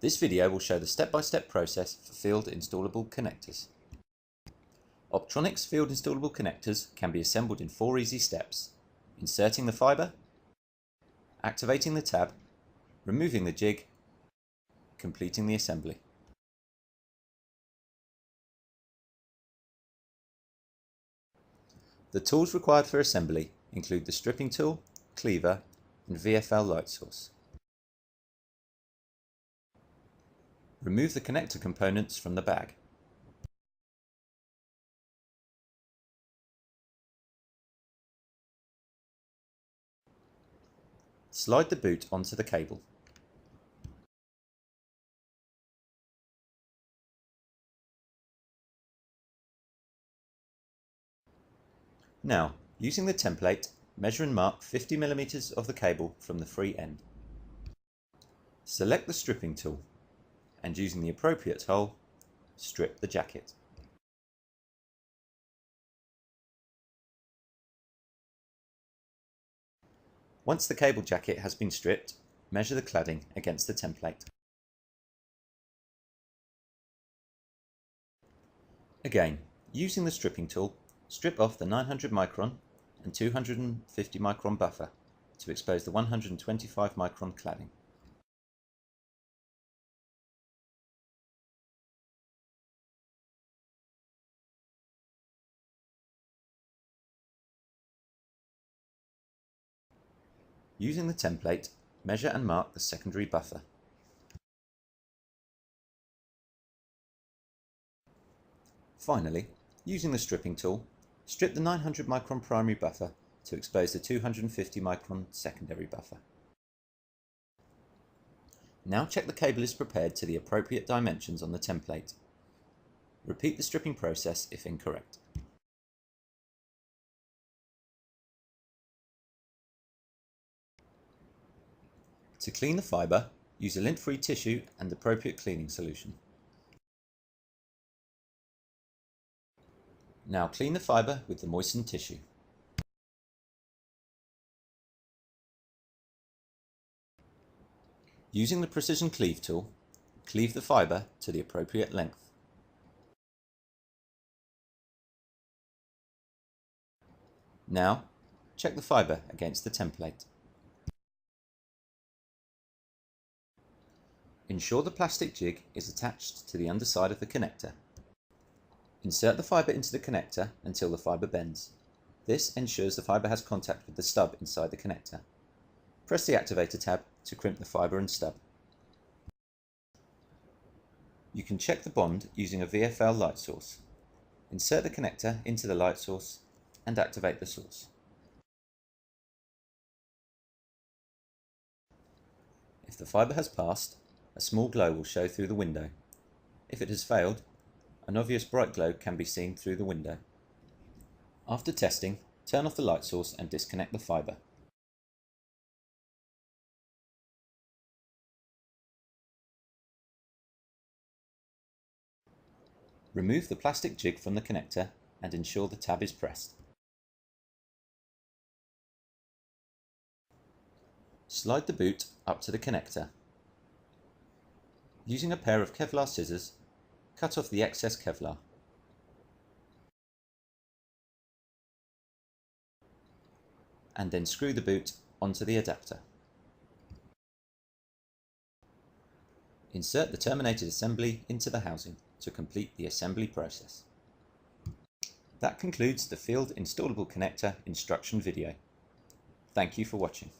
This video will show the step-by-step process for field installable connectors. Optronics field installable connectors can be assembled in 4 easy steps: inserting the fibre, activating the tab, removing the jig, completing the assembly. The tools required for assembly include the stripping tool, cleaver and VFL light source. Remove the connector components from the bag. Slide the boot onto the cable. Now, using the template, measure and mark 50 mm of the cable from the free end. Select the stripping tool and, using the appropriate hole, strip the jacket. Once the cable jacket has been stripped, measure the cladding against the template. Again, using the stripping tool, strip off the 900 micron and 250 micron buffer to expose the 125 micron cladding. Using the template, measure and mark the secondary buffer. Finally, using the stripping tool, strip the 900 micron primary buffer to expose the 250 micron secondary buffer. Now check the cable is prepared to the appropriate dimensions on the template. Repeat the stripping process if incorrect. To clean the fibre, use a lint-free tissue and appropriate cleaning solution. Now clean the fibre with the moistened tissue. Using the precision cleave tool, cleave the fibre to the appropriate length. Now, check the fibre against the template. Ensure the plastic jig is attached to the underside of the connector. Insert the fibre into the connector until the fibre bends. This ensures the fibre has contact with the stub inside the connector. Press the activator tab to crimp the fibre and stub. You can check the bond using a VFL light source. Insert the connector into the light source and activate the source. If the fibre has passed, a small glow will show through the window. If it has failed, an obvious bright glow can be seen through the window. After testing, turn off the light source and disconnect the fibre. Remove the plastic jig from the connector and ensure the tab is pressed. Slide the boot up to the connector. Using a pair of Kevlar scissors, cut off the excess Kevlar. And then screw the boot onto the adapter. Insert the terminated assembly into the housing to complete the assembly process. That concludes the Field Installable Connector instruction video. Thank you for watching.